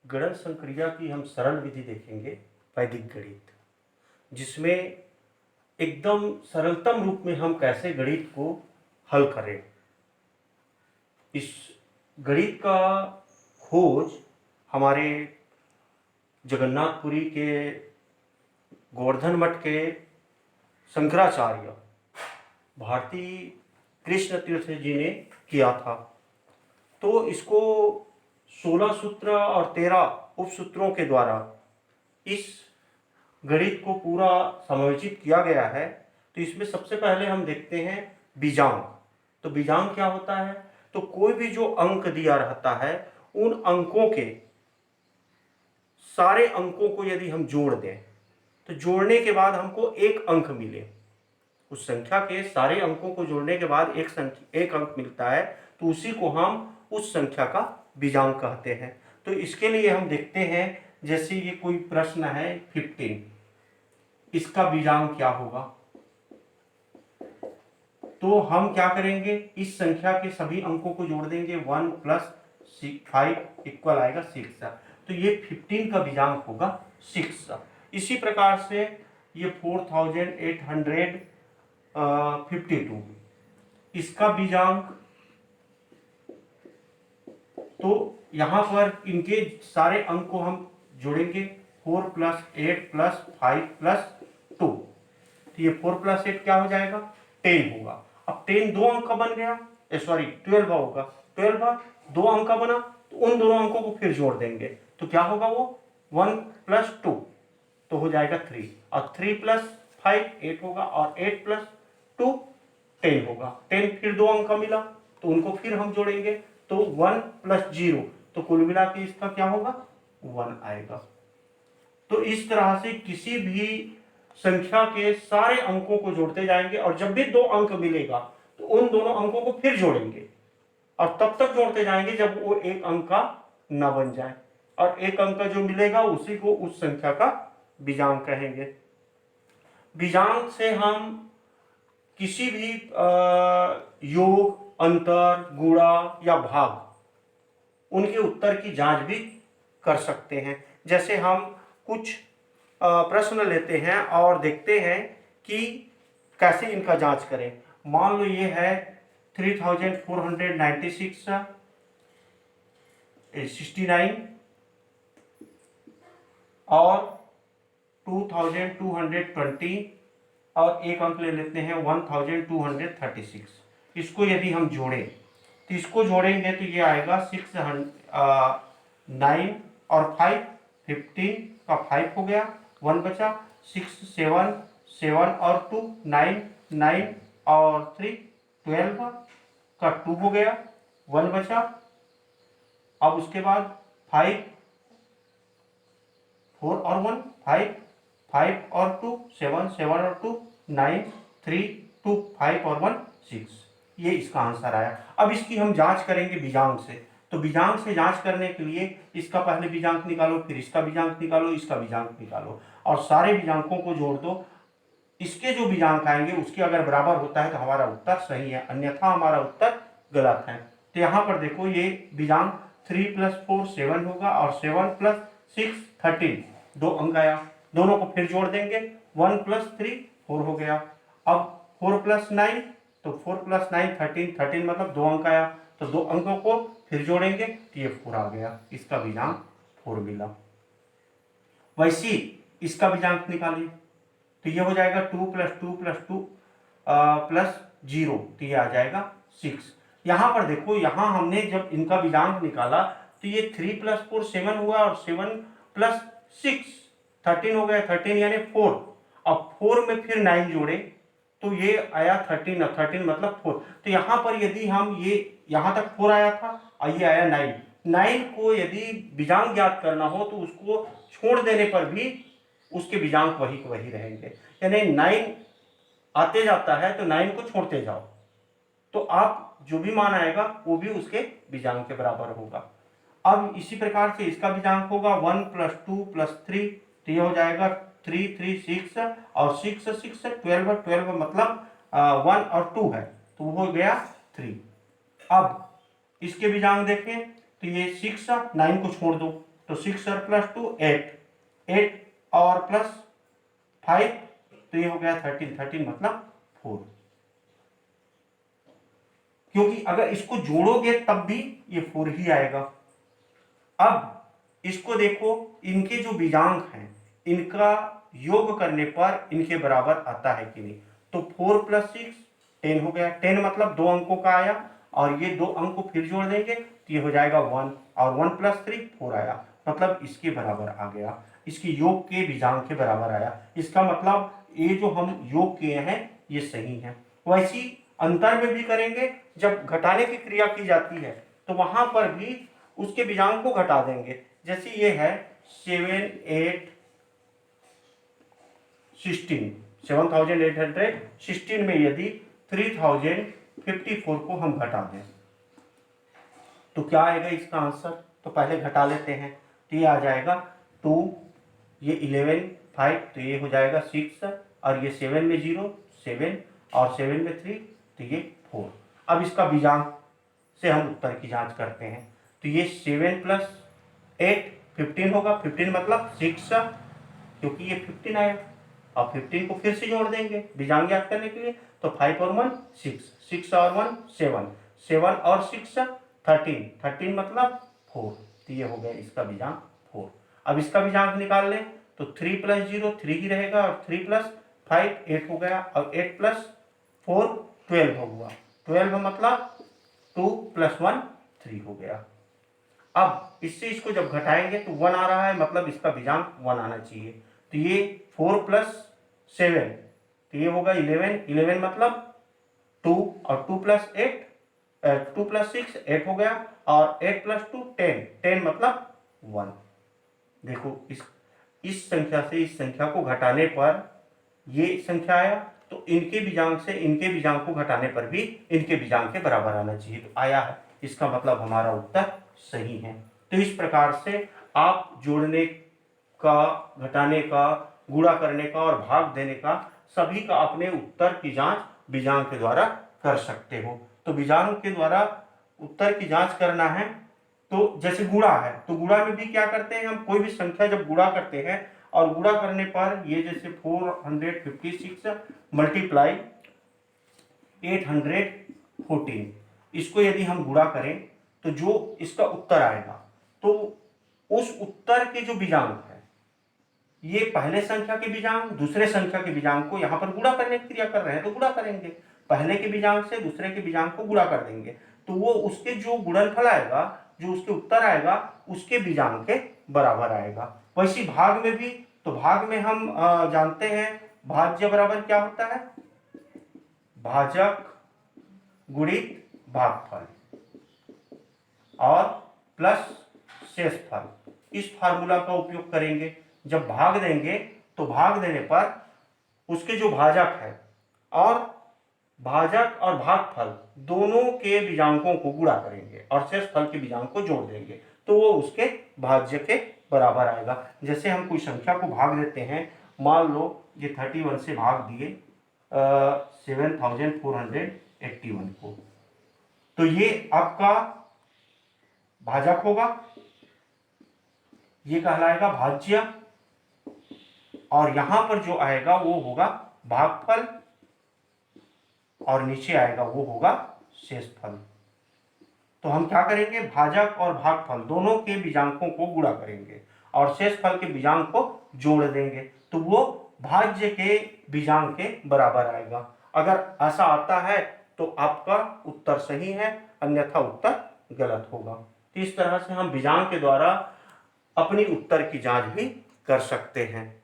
गणन संक्रिया की हम सरल विधि देखेंगे, वैदिक गणित, जिसमें एकदम सरलतम रूप में हम कैसे गणित को हल करें। इस गणित का खोज हमारे जगन्नाथपुरी के गोवर्धन मठ के शंकराचार्य भारती कृष्ण तीर्थ जी ने किया था। तो इसको 16 सूत्र और 13 उपसूत्रों के द्वारा इस गणित को पूरा समायोजित किया गया है। तो इसमें सबसे पहले हम देखते हैं बीजांक। तो बीजांक क्या होता है? तो कोई भी जो अंक दिया रहता है, उन अंकों के सारे अंकों को यदि हम जोड़ दें तो जोड़ने के बाद हमको एक अंक मिले, उस संख्या के सारे अंकों को जोड़ने के बाद एक अंक मिलता है, तो उसी को हम उस संख्या का बीजांक कहते हैं। तो इसके लिए हम देखते हैं, जैसे ये कोई प्रश्न है 15, इसका बीजांक क्या होगा? तो हम क्या करेंगे, इस संख्या के सभी अंकों को जोड़ देंगे, 1 + 5 इक्वल आएगा 6। तो ये 15 का बीजांक होगा 6। इसी प्रकार से ये 4852, इसका बीजांक, तो यहां पर इनके सारे अंक को हम जोड़ेंगे, 4 + 8 + 5 + 2। तो ये 4 + 8 क्या हो जाएगा? 10 होगा। अब 10 दो अंक का बन गया, 12 होगा। 12 दो अंक का बना, तो उन दोनों अंकों को फिर जोड़ देंगे, तो क्या होगा वो 1 + 2, तो हो जाएगा 3। और 3 + 5 8 होगा, और 8 + 2 10 होगा। 10 फिर दो अंक का मिला, तो उनको फिर हम जोड़ेंगे, तो 1 + 0, तो कुल मिला के इसका क्या होगा? 1 आएगा। तो इस तरह से किसी भी संख्या के सारे अंकों को जोड़ते जाएंगे, और जब भी दो अंक मिलेगा तो उन दोनों अंकों को फिर जोड़ेंगे, और तब तक जोड़ते जाएंगे जब वो एक अंक का न बन जाए, और एक अंक का जो मिलेगा उसी को उस संख्या का बीजांक कहेंगे। बीजांक से हम किसी भी योग, अंतर, गुणा या भाग, उनके उत्तर की जांच भी कर सकते हैं। जैसे हम कुछ प्रश्न लेते हैं और देखते हैं कि कैसे इनका जांच करें। मान लो ये है 3496 69 और 2220, और एक अंक ले लेते हैं 1236। इसको यदि हम जोड़ें, तो इसको जोड़ेंगे तो ये आएगा 9 और 5 15 का 5 हो गया, 1 बचा, 6 7 7 और 2 9 9 और 3 12 का 2 हो गया, 1 बचा। अब उसके बाद 5 4 और 1 5 5 और 2 7 7 और 2 9 3 2 5 और 1 6, ये इसका आंसर आया। अब इसकी हम जांच करेंगे बीजांक से। तो बीजांक से जांच करने के लिए इसका पहले बीजांक निकालो, फिर इसका बीजांक निकालो, इसका बीजांक निकालो, और सारे बीजांकों को जोड़ दो। इसके जो बीजांक आएंगे उसके अगर बराबर होता है तो हमारा उत्तर सही है, अन्यथा हमारा उत्तर गलत है। तो यहाँ पर देखो, ये बीजांक 3 + 4 7 होगा, और 7 + 6 13, दो अंक आया, दोनों को फिर जोड़ देंगे, 1 + 3 4 हो गया। अब 4 + 9, तो 4 + 9 13, 13 मतलब दो अंक आया, तो दो अंकों को फिर जोड़ेंगे, तो ये 4 आ गया, इसका बीजांक 4 मिला। वैसे इसका बीजांक निकालिए, तो ये हो जाएगा 2 + 2 + 2 + 0, तो ये आ जाएगा 6। यहाँ पर देखो, यहाँ हमने जब इनका बीजांक निकाला तो ये 3 + 4 7 हुआ, और 7 + 6 13 हो गया, 13 यानी 4। अब 4 में फिर 9 जोड़े तो ये आया 13, 13 मतलब 4। तो यहाँ पर यदि हम ये यहाँ तक 4 आया था और ये आया 9, 9 को यदि बीजांक ज्ञात करना हो तो उसको छोड़ देने पर भी उसके बीजांक वही के वही रहेंगे। यानी 9 आते जाता है तो 9 को छोड़ते जाओ, तो आप जो भी मान आएगा वो भी उसके बीजांक के बराबर होगा। अब इसी प्रकार से इसका बीजांक होगा 1 + 2 + 3, तो ये हो जाएगा 3 3 6, और 6 6 12 12 मतलब 1 और 2 है, तो वो हो गया 3। अब इसके बीजांक देखें तो ये 6 9 को छोड़ दो, तो 6 और प्लस 2 8, 8 और प्लस 5 तो ये हो गया 13, 13 मतलब 4। क्योंकि अगर इसको जोड़ोगे तब भी ये 4 ही आएगा। अब इसको देखो, इनके जो बीजांक हैं इनका योग करने पर इनके बराबर आता है कि नहीं। तो 4 प्लस 6 10 हो गया। 10 मतलब 2 अंकों का आया, और ये 2 अंक को फिर जोड़ देंगे तो ये हो जाएगा 1, और 1 प्लस 3 4 आया, मतलब इसके बराबर आ गया, इसके योग के बीजांक के बराबर आया। इसका मतलब ये जो हम योग किए हैं ये सही है। वैसी अंतर में भी करेंगे, जब घटाने की क्रिया की जाती है तो वहां पर भी उसके बीजांक को घटा देंगे। जैसे ये है 7 8 16, 7816 में यदि 3054 को हम घटा दें तो क्या आएगा इसका आंसर। तो पहले घटा लेते हैं, तो ये आ जाएगा 2, ये 11 5 तो ये हो जाएगा 6, और ये 7 में 0 7, और 7 में 3 तो ये 4। अब इसका बीजांक से हम उत्तर की जांच करते हैं, तो ये 7 प्लस 8 15 होगा। 15 मतलब 6, क्योंकि ये 15 आया, और 15 को फिर से जोड़ देंगे बीजांक ज्ञात करने के लिए। तो 5 और 1 6, 6 और 1 7, 7 और 6 13, 13 मतलब 4, तो ये हो गया इसका बीजांक 4। अब इसका बीजांक निकाल लें तो 3 प्लस 0 3 ही रहेगा, और 3 प्लस 5 8 हो गया, और 8 प्लस 4 12 हो गया। 12 मतलब 2 प्लस 1 3 हो गया। अब इससे इसको जब घटाएंगे तो 1 आ रहा है, मतलब इसका बीजांक 1 आना चाहिए। तो ये 4 प्लस 7 तो ये होगा 11, 11 मतलब 2, और 2 प्लस 8 2 प्लस 6 8 हो गया, और 8 प्लस 2 10, 10 मतलब 1। देखो इस संख्या से इस संख्या को घटाने पर ये संख्या आया, तो इनके बीजांक से इनके बीजांक को घटाने पर भी इनके बीजांक के बराबर आना चाहिए, तो आया है। इसका मतलब हमारा उत्तर सही है। तो इस प्रकार से आप जोड़ने का, घटाने का, गुणा करने का और भाग देने का सभी का अपने उत्तर की जांच बीजांक के द्वारा कर सकते हो। तो बीजांक के द्वारा उत्तर की जांच करना है, तो जैसे गुणा है तो गुणा में भी क्या करते हैं हम, कोई भी संख्या जब गुणा करते हैं और गुणा करने पर ये जैसे 456 मल्टीप्लाई 814, इसको यदि हम गुणा करें तो जो इसका उत्तर आएगा, तो उस उत्तर के जो बीजांक है, ये पहले संख्या के बीजांक दूसरे संख्या के बीजांक को यहाँ पर गुणा करने की क्रिया कर रहे हैं तो गुणा करेंगे, पहले के बीजांक से दूसरे के बीजांक को गुणा कर देंगे, तो वो उसके जो गुणनफल आएगा, जो उसके उत्तर आएगा उसके बीजांक के बराबर आएगा। वैसे भाग में भी, तो भाग में हम जानते हैं भाज्य बराबर क्या होता है, भाजक गुणित भागफल और प्लस शेषफल। इस फार्मूला का उपयोग करेंगे। जब भाग देंगे तो भाग देने पर उसके जो भाजक है और भाजक और भागफल दोनों के बीजांकों को गुणा करेंगे और शेषफल के बीजांक को जोड़ देंगे, तो वो उसके भाज्य के बराबर आएगा। जैसे हम कोई संख्या को भाग देते हैं, मान लो ये 31 से भाग दिए 7481 को, तो ये आपका भाजक होगा, ये कहलाएगा भाज्य, और यहां पर जो आएगा वो होगा भागफल, और नीचे आएगा वो होगा शेषफल। तो हम क्या करेंगे, भाजक और भागफल दोनों के बीजांकों को गुणा करेंगे और शेषफल के बीजांक को जोड़ देंगे, तो वो भाज्य के बीजांक के बराबर आएगा। अगर ऐसा आता है तो आपका उत्तर सही है, अन्यथा उत्तर गलत होगा। तो इस तरह से हम बीजांक के द्वारा अपनी उत्तर की जांच भी कर सकते हैं।